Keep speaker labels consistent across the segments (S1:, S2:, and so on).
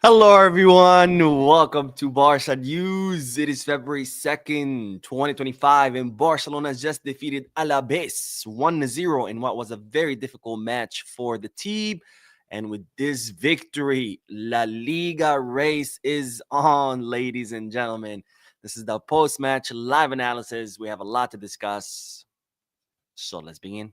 S1: Hello, everyone. Welcome to Barca News. It is February 2nd, 2025, and Barcelona just defeated Alaves 1-0 in what was a very difficult match for the team. And with this victory, La Liga race is on, ladies and gentlemen. This is the post match live analysis. We have a lot to discuss. So let's begin.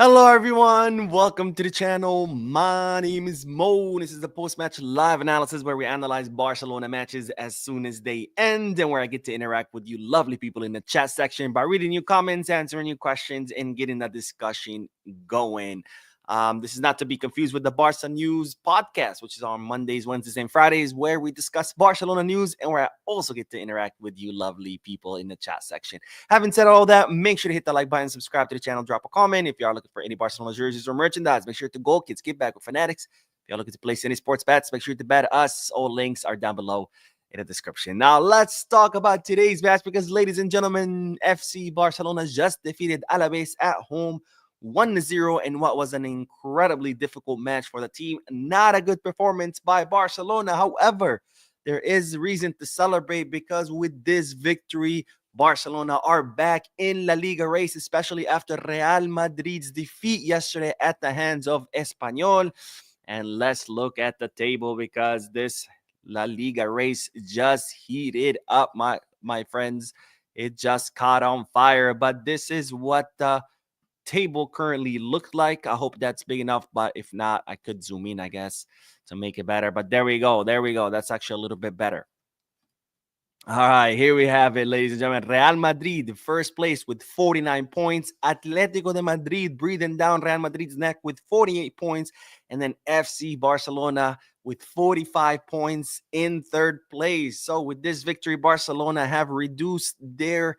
S1: Hello, everyone. Welcome to the channel. My name is Mo. This is the post-match live analysis where we analyze Barcelona matches as soon as they end and where I get to interact with you lovely people in the chat section by reading your comments, answering your questions, and getting that discussion going. This is not to be confused with the Barca News podcast, which is on Mondays, Wednesdays, and Fridays, where we discuss Barcelona news and where I also get to interact with you lovely people in the chat section. Having said all that, make sure to hit the like button, subscribe to the channel, drop a comment. If you are looking for any Barcelona jerseys or merchandise, make sure to go Kids Get Back with Fanatics. If you're looking to place any sports bets, make sure to bet us. All links are down below in the description. Now, let's talk about today's match because, ladies and gentlemen, FC Barcelona just defeated Alaves at home 1-0 in what was an incredibly difficult match for the team. Not a good performance by Barcelona. However, there is reason to celebrate because with this victory, Barcelona are back in La Liga race, especially after Real Madrid's defeat yesterday at the hands of Espanyol. And let's look at the table because this La Liga race just heated up, my friends. It just caught on fire. But this is what the table currently look like. I hope that's big enough, but if not, I could zoom in, I guess, to make it better. But there we go. That's actually a little bit better. All right, here we have it, ladies and gentlemen. Real Madrid, first place with 49 points. Atletico de Madrid breathing down Real Madrid's neck with 48 points. And then FC Barcelona with 45 points in third place. So with this victory, Barcelona have reduced their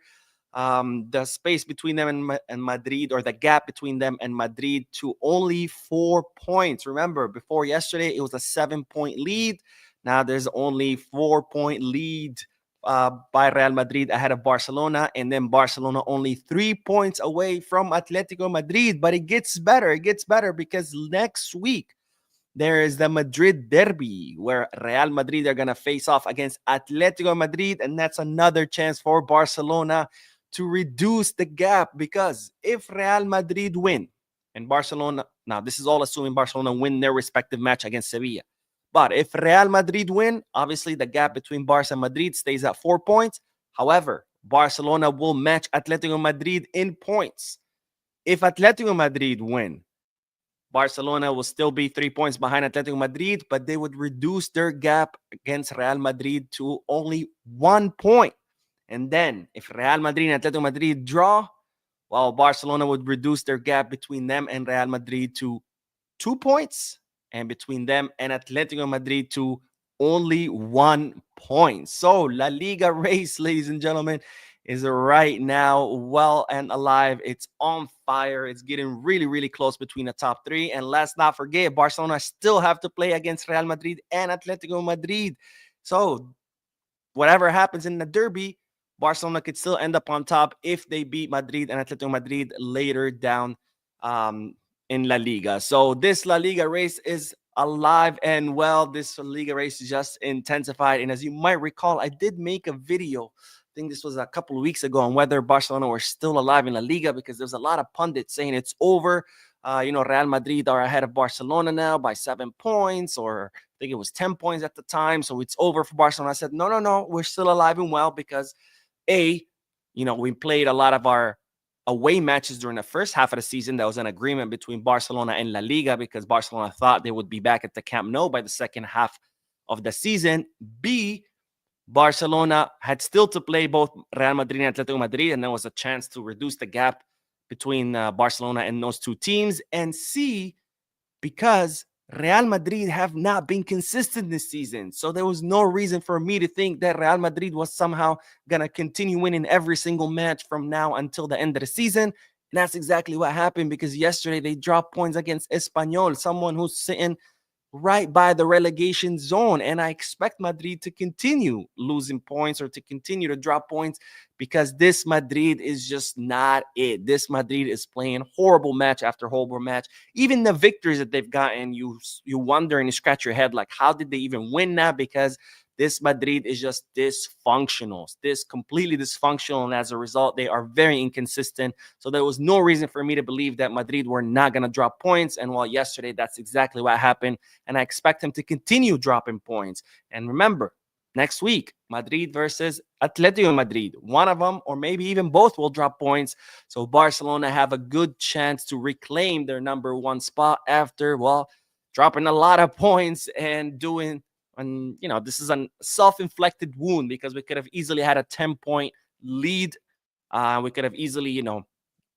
S1: the space between them and Madrid, or the gap between them and Madrid, to only 4 points. Remember, before yesterday, it was a 7-point lead. Now there's only 4-point lead by Real Madrid ahead of Barcelona, and then Barcelona only 3 points away from Atletico Madrid. But it gets better. It gets better because next week, there is the Madrid derby where Real Madrid are going to face off against Atletico Madrid, and that's another chance for Barcelona to reduce the gap, because if Real Madrid win and Barcelona, now this is all assuming Barcelona win their respective match against Sevilla, but if Real Madrid win, obviously the gap between Barca and Madrid stays at 4 points. However, Barcelona will match Atletico Madrid in points. If Atletico Madrid win, Barcelona will still be 3 points behind Atletico Madrid, but they would reduce their gap against Real Madrid to only 1 point. And then if Real Madrid and Atletico Madrid draw, well, Barcelona would reduce their gap between them and Real Madrid to 2 points, and between them and Atletico Madrid to only 1 point. So La Liga race, ladies and gentlemen, is right now well and alive. It's on fire. It's getting really, really close between the top three. And let's not forget, Barcelona still have to play against Real Madrid and Atletico Madrid. So whatever happens in the derby, Barcelona could still end up on top if they beat Madrid and Atletico Madrid later down in La Liga. So this La Liga race is alive and well. This La Liga race just intensified. And as you might recall, I did make a video, I think this was a couple of weeks ago, on whether Barcelona were still alive in La Liga, because there's a lot of pundits saying it's over. Real Madrid are ahead of Barcelona now by 7 points, or I think it was 10 points at the time. So it's over for Barcelona. I said, no, we're still alive and well, because we played a lot of our away matches during the first half of the season. That was an agreement between Barcelona and La Liga, because Barcelona thought they would be back at the Camp Nou by the second half of the season. B, Barcelona had still to play both Real Madrid and Atletico Madrid, and there was a chance to reduce the gap between Barcelona and those two teams. And C, because Real Madrid have not been consistent this season. So there was no reason for me to think that Real Madrid was somehow going to continue winning every single match from now until the end of the season. And that's exactly what happened because yesterday they dropped points against Espanyol, someone who's sitting right by the relegation zone. And I expect Madrid to continue losing points or to continue to drop points because this Madrid is just not it. This Madrid is playing horrible match after horrible match. Even the victories that they've gotten, you wonder and you scratch your head like, how did they even win that? Because this Madrid is just dysfunctional, this completely dysfunctional, and as a result, they are very inconsistent. So there was no reason for me to believe that Madrid were not going to drop points. And well, yesterday, that's exactly what happened. And I expect them to continue dropping points. And remember, next week, Madrid versus Atletico Madrid. One of them, or maybe even both, will drop points. So Barcelona have a good chance to reclaim their number one spot after, well, dropping a lot of points and doing, and this is a self-inflicted wound because we could have easily had a 10-point lead. We could have easily,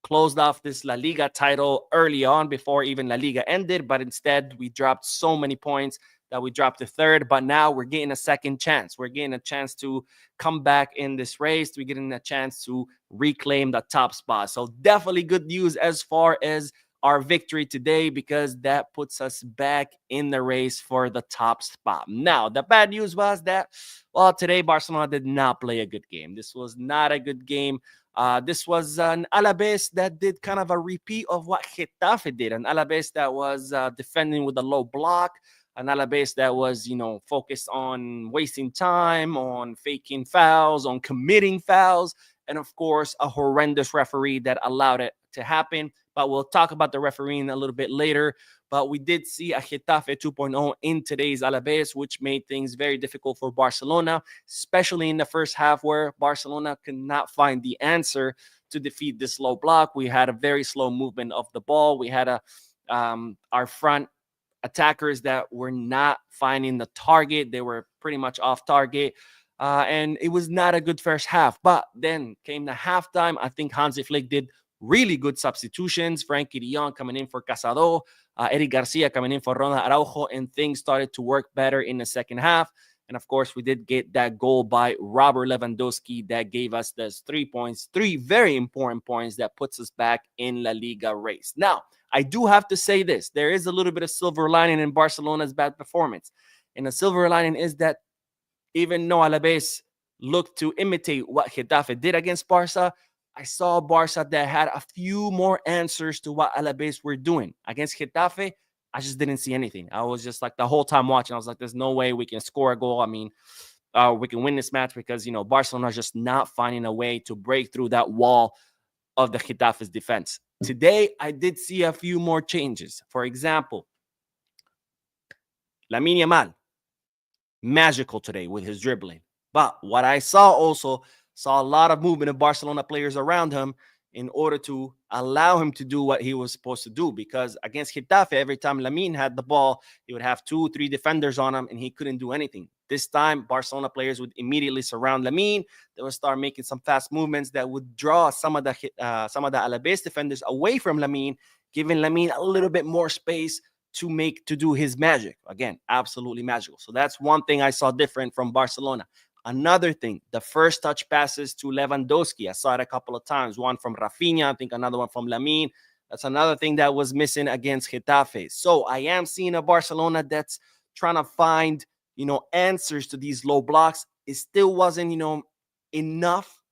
S1: closed off this La Liga title early on before even La Liga ended, but instead we dropped so many points that we dropped to third. But now we're getting a second chance. We're getting a chance to come back in this race. We're getting a chance to reclaim the top spot. So definitely good news as far as our victory today, because that puts us back in the race for the top spot. Now, the bad news was that, well, today Barcelona did not play a good game. This was not a good game. This was an Alaves that did kind of a repeat of what Getafe did. An Alaves that was defending with a low block. An Alaves that was, focused on wasting time, on faking fouls, on committing fouls, and of course, a horrendous referee that allowed it to happen. But we'll talk about the refereeing a little bit later. But we did see a Getafe 2.0 in today's Alaves, which made things very difficult for Barcelona, especially in the first half where Barcelona could not find the answer to defeat this low block. We had a very slow movement of the ball. We had our front attackers that were not finding the target. They were pretty much off target. And it was not a good first half. But then came the halftime. I think Hansi Flick did really good substitutions. Frankie de Jong coming in for Casado, Eric Garcia coming in for Ronald Araujo, and things started to work better in the second half. And of course, we did get that goal by Robert Lewandowski that gave us those 3 points, three very important points that puts us back in La Liga race. Now, I do have to say this. There is a little bit of silver lining in Barcelona's bad performance. And the silver lining is that even though Alaves looked to imitate what Getafe did against Barca, I saw Barca that had a few more answers to what Alaves were doing. Against Getafe, I just didn't see anything. I was just like the whole time watching, I was like, there's no way we can score a goal. I mean, we can win this match because, Barcelona is just not finding a way to break through that wall of the Getafe's defense. Today, I did see a few more changes. For example, Lamine Yamal, magical today with his dribbling. But what I saw a lot of movement of Barcelona players around him in order to allow him to do what he was supposed to do. Because against Getafe, every time Lamine had the ball, he would have 2-3 defenders on him and he couldn't do anything. This time, Barcelona players would immediately surround Lamine. They would start making some fast movements that would draw some of the Alaves defenders away from Lamine, giving Lamine a little bit more space to do his magic. Again, absolutely magical. So that's one thing I saw different from Barcelona. Another thing, the first touch passes to Lewandowski. I saw it a couple of times. One from Rafinha, I think another one from Lamine. That's another thing that was missing against Getafe. So I am seeing a Barcelona that's trying to find, answers to these low blocks. It still wasn't, enough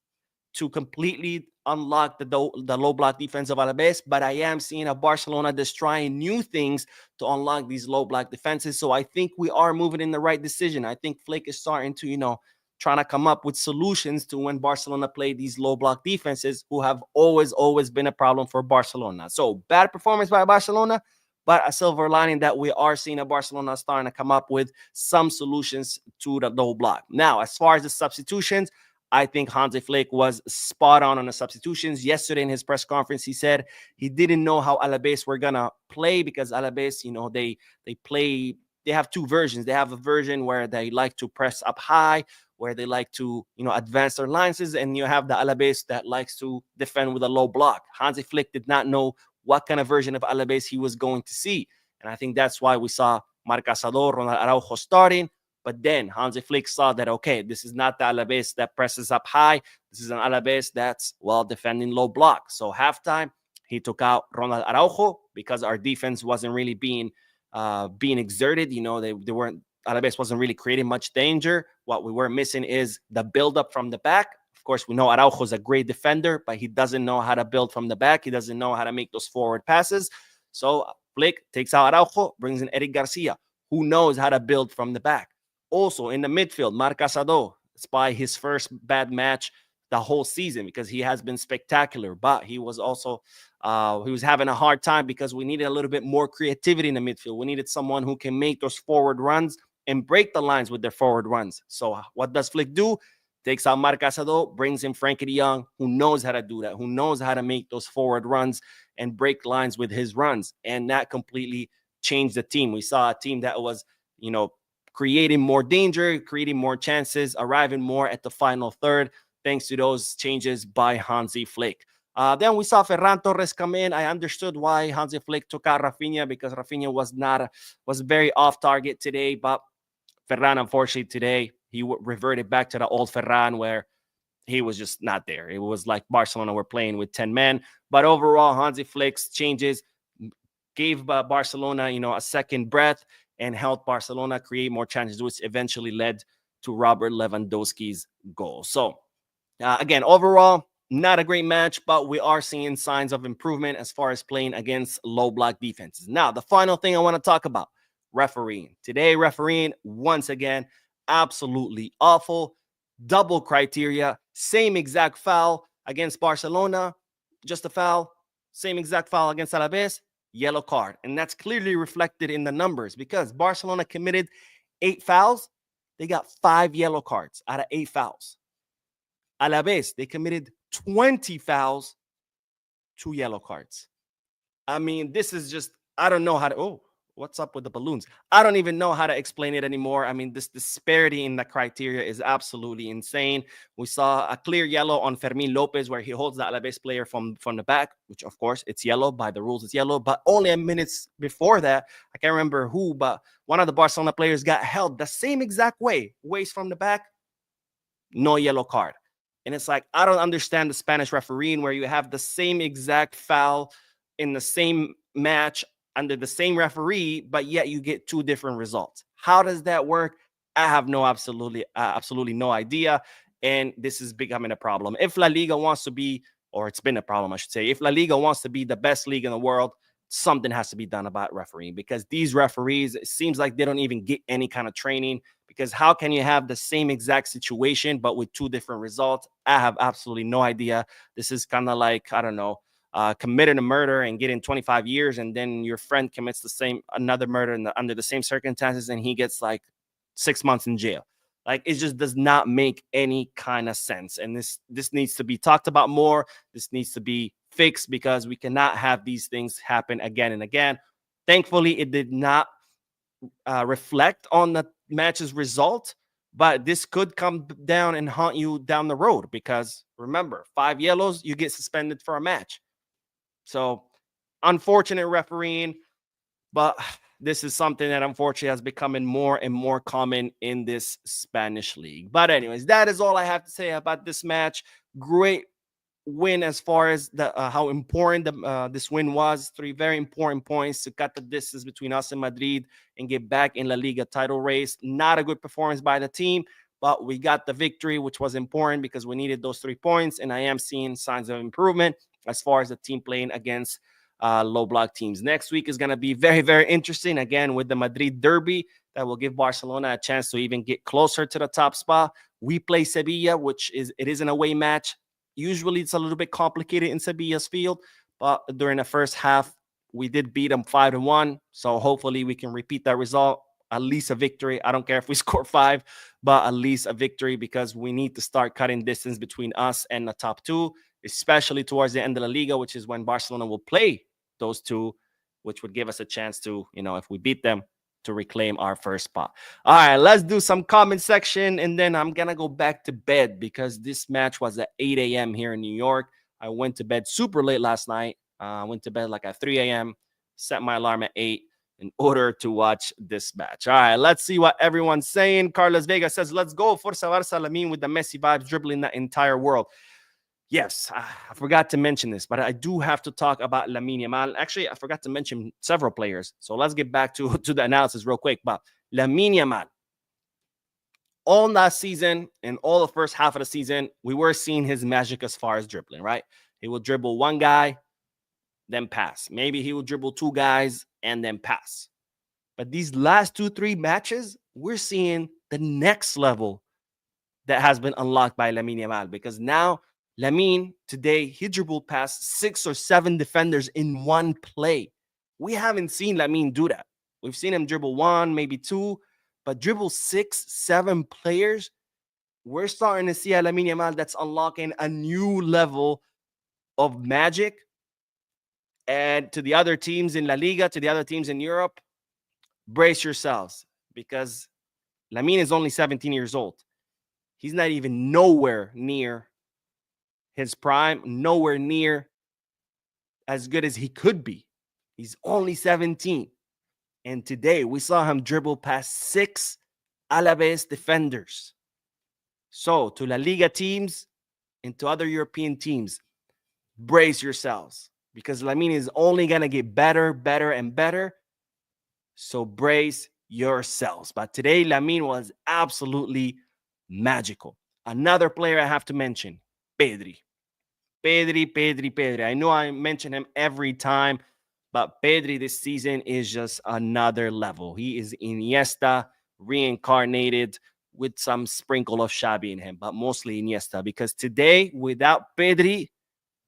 S1: to completely unlock the low block defense of Alaves, but I am seeing a Barcelona that's trying new things to unlock these low block defenses. So I think we are moving in the right decision. I think Flick is starting to, trying to come up with solutions to when Barcelona play these low block defenses who have always been a problem for Barcelona. So bad performance by Barcelona, but a silver lining that we are seeing a Barcelona starting to come up with some solutions to the low block. Now, as far as the substitutions, I think Hansi Flick was spot on the substitutions. Yesterday in his press conference, he said he didn't know how Alaves were going to play because Alaves, they have two versions. They have a version where they like to press up high, where they like to, advance their lines, and you have the Alaves that likes to defend with a low block. Hansi Flick did not know what kind of version of Alaves he was going to see. And I think that's why we saw Marc Casador, Ronald Araujo starting. But then Hansi Flick saw that, okay, this is not the Alaves that presses up high. This is an Alaves that's, defending low block. So halftime, He took out Ronald Araujo because our defense wasn't really being exerted. They weren't. Alaves wasn't really creating much danger. What we were missing is the build-up from the back. Of course, we know Araujo is a great defender, but he doesn't know how to build from the back. He doesn't know how to make those forward passes. So Flick takes out Araujo, brings in Eric Garcia, who knows how to build from the back. Also in the midfield, Marc Casado, despite his first bad match the whole season, because he has been spectacular, but he was also he was having a hard time because we needed a little bit more creativity in the midfield. We needed someone who can make those forward runs and break the lines with their forward runs. So what does Flick do? Takes out Marc Casado, brings in Frankie de Jong, who knows how to do that, who knows how to make those forward runs and break lines with his runs. And that completely changed the team. We saw a team that was, creating more danger, creating more chances, arriving more at the final third, thanks to those changes by Hansi Flick. Then we saw Ferran Torres come in. I understood why Hansi Flick took out Rafinha, because Rafinha was very off target today. But Ferran, unfortunately, today he reverted back to the old Ferran where he was just not there. It was like Barcelona were playing with 10 men. But overall, Hansi Flick's changes gave Barcelona, a second breath and helped Barcelona create more chances, which eventually led to Robert Lewandowski's goal. So, again, overall, not a great match, but we are seeing signs of improvement as far as playing against low block defenses. Now, the final thing I want to talk about, refereeing. Today, refereeing, once again, absolutely awful. Double criteria, same exact foul against Barcelona, just a foul, same exact foul against Alaves, yellow card. And that's clearly reflected in the numbers because Barcelona committed 8 fouls. They got 5 yellow cards out of 8 fouls. Alaves, they committed 20 fouls, 2 yellow cards. I mean, this is just, I don't know how to, what's up with the balloons? I don't even know how to explain it anymore. I mean, this disparity in the criteria is absolutely insane. We saw a clear yellow on Fermin Lopez where he holds the Alaves player from the back, which of course it's yellow. By the rules, it's yellow. But only a minutes before that, I can't remember who, but one of the Barcelona players got held the same exact way, waist from the back, no yellow card. And it's like, I don't understand the Spanish refereeing where you have the same exact foul in the same match under the same referee, but yet you get 2 different results. How does that work? I have absolutely no idea. And this is becoming a problem. If La Liga wants to be, or it's been a problem, I should say, if La Liga wants to be the best league in the world, something has to be done about refereeing, because these referees, it seems like they don't even get any kind of training, because how can you have the same exact situation, but with 2 different results? I have absolutely no idea. This is kind of like, I don't know, committing a murder and getting 25 years, and then your friend commits another murder under the same circumstances, and he gets like 6 months in jail. Like, it just does not make any kind of sense. And this needs to be talked about more. This needs to be fixed, because we cannot have these things happen again and again. Thankfully, it did not reflect on the match's result, but this could come down and haunt you down the road, because remember, 5 yellows, you get suspended for a match. So, unfortunate refereeing, but this is something that unfortunately has become more and more common in this Spanish league. But anyways, that is all I have to say about this match. Great win as far as how important this win was. 3 very important points to cut the distance between us and Madrid and get back in La Liga title race. Not a good performance by the team, but we got the victory, which was important because we needed those 3 points. And I am seeing signs of improvement as far as the team playing against low block teams. Next week is going to be very, very interesting, again, with the Madrid derby that will give Barcelona a chance to even get closer to the top spot. We play Sevilla, it is an away match. Usually it's a little bit complicated in Sevilla's field, but during the first half, we did beat them 5-1. So hopefully we can repeat that result, at least a victory. I don't care if we score 5, but at least a victory, because we need to start cutting distance between us and the top 2, especially towards the end of the Liga, which is when Barcelona will play those 2, which would give us a chance to, if we beat them, to reclaim our first spot. All right, let's do some comment section, and then I'm going to go back to bed, because this match was at 8 a.m. here in New York. I went to bed super late last night. I went to bed like at 3 a.m., set my alarm at 8 in order to watch this match. All right, let's see what everyone's saying. Carlos Vega says, let's go. Forza Barça, Lamine with the Messi vibes, dribbling the entire world. Yes, I forgot to mention this, but I do have to talk about Lamine Yamal. Actually, I forgot to mention several players. So let's get back to, to the analysis real quick. But Lamine Yamal, all last season and all the first half of the season, we were seeing his magic as far as dribbling, right? He will dribble one guy, then pass. Maybe he will dribble two guys and then pass. But these last 2-3 matches, we're seeing the next level that has been unlocked by Lamine Yamal, because now Lamine today he dribbled past 6 or 7 defenders in one play. We haven't seen Lamine do that. We've seen him dribble one, maybe two, but dribble 6, 7 players. We're starting to see a Lamine Yamal that's unlocking a new level of magic. And to the other teams in La Liga, to the other teams in Europe, brace yourselves, because Lamine is only 17 years old. He's not even nowhere near his prime, nowhere near as good as he could be. He's only 17. And today we saw him dribble past 6 Alaves defenders. So to La Liga teams and to other European teams, brace yourselves, because Lamine is only going to get better, better, and better. So brace yourselves. But today, Lamine was absolutely magical. Another player I have to mention, Pedri. Pedri. I know I mention him every time, but Pedri this season is just another level. He is Iniesta reincarnated with some sprinkle of Xavi in him, but mostly Iniesta, because today, without Pedri,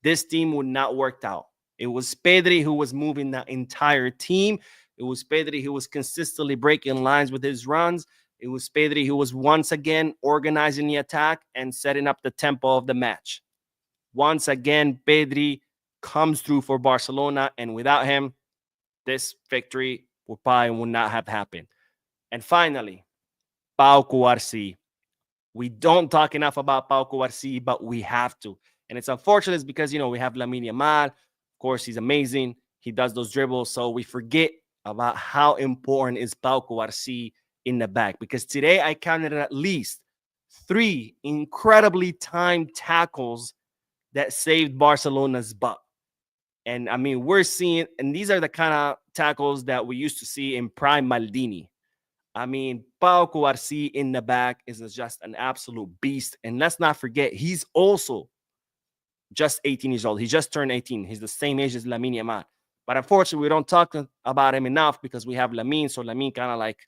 S1: this team would not work out. It was Pedri who was moving the entire team. It was Pedri who was consistently breaking lines with his runs. It was Pedri who was once again organizing the attack and setting up the tempo of the match. Once again, Pedri comes through for Barcelona, and without him, this victory would not have happened. And finally, Pau Cubarsí. We don't talk enough about Pau Cubarsí, but we have to. And it's unfortunate because, we have Lamine Yamal. Of course, he's amazing. He does those dribbles. So we forget about how important is Pau Cubarsí in the back. Because today I counted at least 3 incredibly timed tackles that saved Barcelona's butt. And I mean, we're seeing, and these are the kind of tackles that we used to see in prime Maldini. I mean, Pau Cubarsí in the back is just an absolute beast. And let's not forget, he's also just 18 years old. He just turned 18. He's the same age as Lamine Yamal. But unfortunately, we don't talk about him enough because we have Lamine. So Lamine kind of like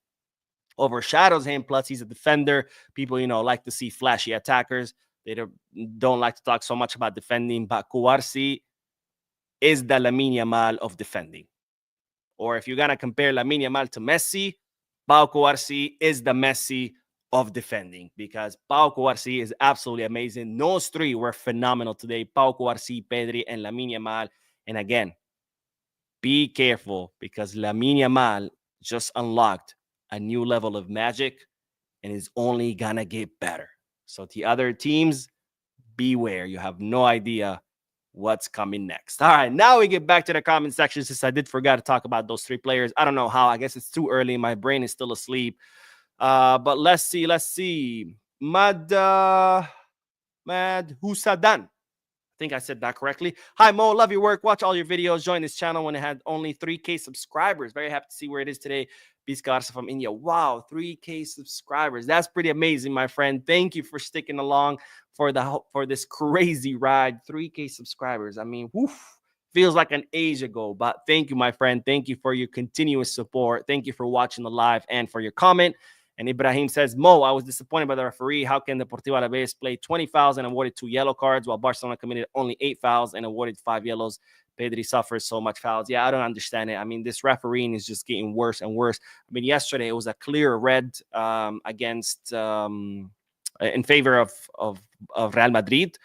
S1: overshadows him. Plus, he's a defender. People, like to see flashy attackers. They don't like to talk so much about defending. But Cubarsí is the Lamine Yamal of defending. Or if you're going to compare Lamine Yamal to Messi, Pau Cubarsí is the Messi of defending, because Pau Cubarsí is absolutely amazing. Those 3 were phenomenal today. Pau Cubarsí, Pedri, and Lamine Yamal. And again, be careful, because Lamine Yamal just unlocked a new level of magic and is only going to get better. So the other teams, beware. You have no idea what's coming next. All right, now we get back to the comment section, since I did forget to talk about those 3 players. I don't know how. I guess it's too early. My brain is still asleep. But let's see. Mad Husadan. I think I said that correctly. Hi, Mo. Love your work. Watch all your videos. Join this channel when it had only 3K subscribers. Very happy to see where it is today. Biscarsa from India. Wow, 3K subscribers. That's pretty amazing, my friend. Thank you for sticking along for this crazy ride. 3K subscribers. I mean, woof, feels like an age ago. But thank you, my friend. Thank you for your continuous support. Thank you for watching the live and for your comment. And Ibrahim says, Mo, I was disappointed by the referee. How can Deportivo Alaves play 20 fouls and awarded 2 yellow cards, while Barcelona committed only 8 fouls and awarded 5 yellows? Pedri suffers so much fouls. Yeah, I don't understand it. I mean, this refereeing is just getting worse and worse. I mean, yesterday it was a clear red against in favor of Real Madrid.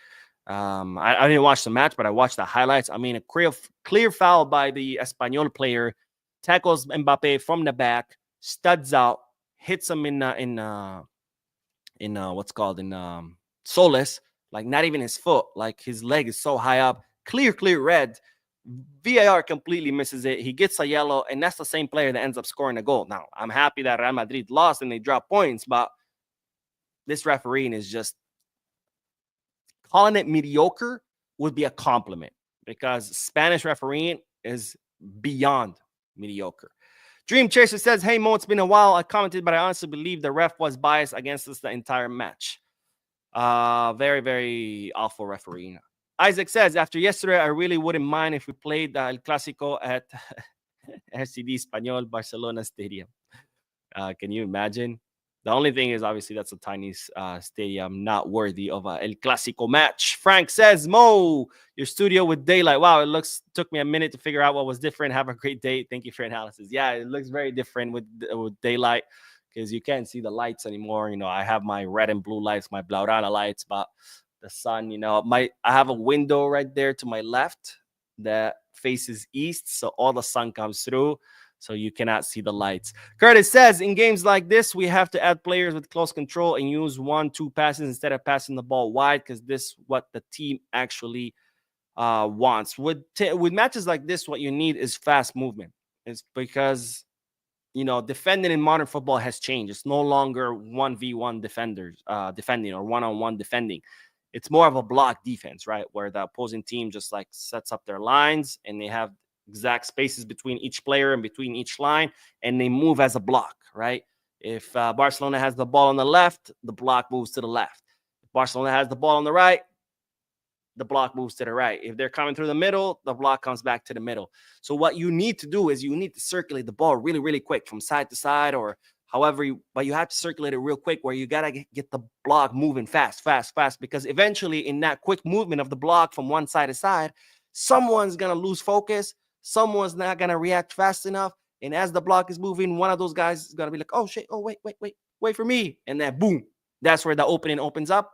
S1: I didn't watch the match, but I watched the highlights. I mean, a clear foul by the Espanyol player, tackles Mbappe from the back, studs out, hits him in what's called in soles, like not even his foot, like his leg is so high up. Clear red. VAR completely misses it. He gets a yellow, and that's the same player that ends up scoring a goal. Now, I'm happy that Real Madrid lost and they dropped points, but this refereeing is just, calling it mediocre would be a compliment because Spanish refereeing is beyond mediocre. Dream Chaser says, hey, Mo, it's been a while. I commented, but I honestly believe the ref was biased against us the entire match. Very, very awful refereeing. Isaac says, after yesterday, I really wouldn't mind if we played El Clásico at RCD Español Barcelona Stadium. Can you imagine? The only thing is, obviously, that's a tiny stadium, not worthy of a El Clásico match. Frank says, Mo, your studio with daylight. Wow, took me a minute to figure out what was different. Have a great day. Thank you for your analysis. Yeah, it looks very different with daylight because you can't see the lights anymore. You know, I have my red and blue lights, my Blaugrana lights, but the sun, you know, I have a window right there to my left that faces east, so all the sun comes through. So you cannot see the lights. Curtis says, in games like this, we have to add players with close control and use 1-2 passes instead of passing the ball wide because this is what the team actually wants. With matches like this, what you need is fast movement. It's because, you know, defending in modern football has changed. It's no longer 1v1 defending or one-on-one defending. It's more of a block defense, right? Where the opposing team just like sets up their lines and they have exact spaces between each player and between each line, and they move as a block, right? If Barcelona has the ball on the left, the block moves to the left. If Barcelona has the ball on the right, the block moves to the right. If they're coming through the middle, the block comes back to the middle. So what you need to do is you need to circulate the ball really, really quick from side to side or however, but you have to circulate it real quick where you got to get the block moving fast, because eventually in that quick movement of the block from one side to side, someone's going to lose focus. Someone's not going to react fast enough. And as the block is moving, one of those guys is going to be like, oh, shit. Oh, wait for me. And then boom, that's where the opening opens up.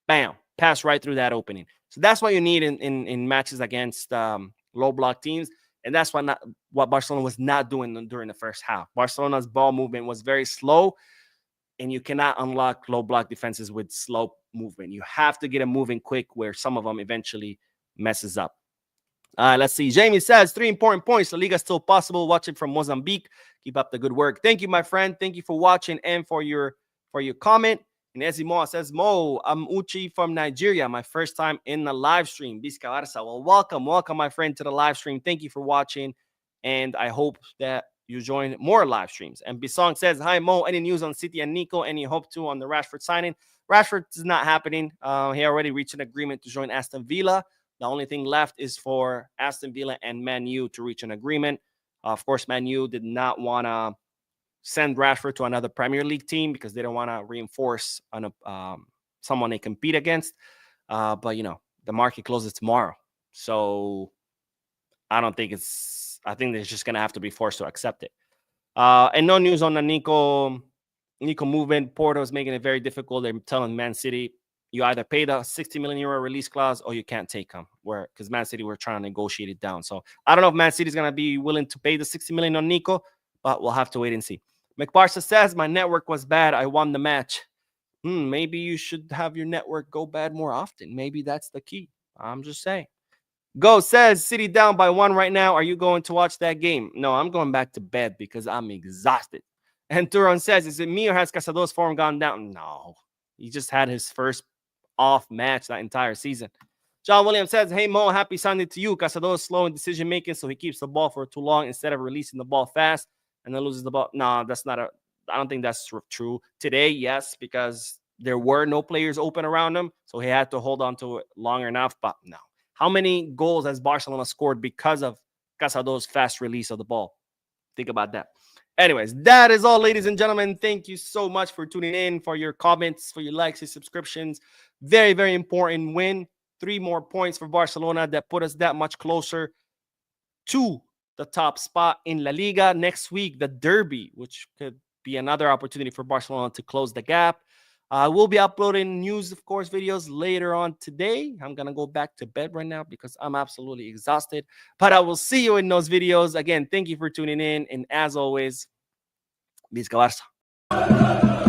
S1: Bam, pass right through that opening. So that's what you need in matches against low block teams. And that's what Barcelona was not doing during the first half. Barcelona's ball movement was very slow, and you cannot unlock low block defenses with slow movement. You have to get them moving quick where some of them eventually messes up. Let's see. Jamie says, 3 important points. The Liga is still possible. Watching from Mozambique. Keep up the good work. Thank you, my friend. Thank you for watching and for your comment. And Ezimo says, Mo, I'm Uchi from Nigeria. My first time in the live stream. Vizca Barca. Well, welcome, my friend, to the live stream. Thank you for watching. And I hope that you join more live streams. And Bisong says, hi, Mo. Any news on City and Nico? Any hope to on the Rashford signing? Rashford is not happening. He already reached an agreement to join Aston Villa. The only thing left is for Aston Villa and Man U to reach an agreement. Of course, Man U did not want to send Rashford to another Premier League team because they don't want to reinforce someone they compete against. But, you know, the market closes tomorrow. So I think they're just going to have to be forced to accept it. And no news on the Nico movement. Porto is making it very difficult. They're telling Man City, you either pay the 60 million euro release clause or you can't take him. Because Man City were trying to negotiate it down. So I don't know if Man City is going to be willing to pay the 60 million on Nico, but we'll have to wait and see. McBarca says, my network was bad. I won the match. Maybe you should have your network go bad more often. Maybe that's the key. I'm just saying. Go says, City down by 1 right now. Are you going to watch that game? No, I'm going back to bed because I'm exhausted. And Turon says, is it me or has Casado's form gone down? No. He just had his first off match that entire season. John Williams says, hey, Mo, happy Sunday to you. Casado is slow in decision-making, so he keeps the ball for too long instead of releasing the ball fast and then loses the ball. No, I don't think that's true. Today, yes, because there were no players open around him, so he had to hold on to it longer enough, but no. How many goals has Barcelona scored because of Casado's fast release of the ball? Think about that. Anyways, that is all, ladies and gentlemen. Thank you so much for tuning in, for your comments, for your likes, your subscriptions. Very, very important win. 3 more points for Barcelona that put us that much closer to the top spot in La Liga. Next week, the Derby, which could be another opportunity for Barcelona to close the gap. We'll be uploading news, of course, videos later on today. I'm going to go back to bed right now because I'm absolutely exhausted. But I will see you in those videos. Again, thank you for tuning in. And as always, Vizca Barca.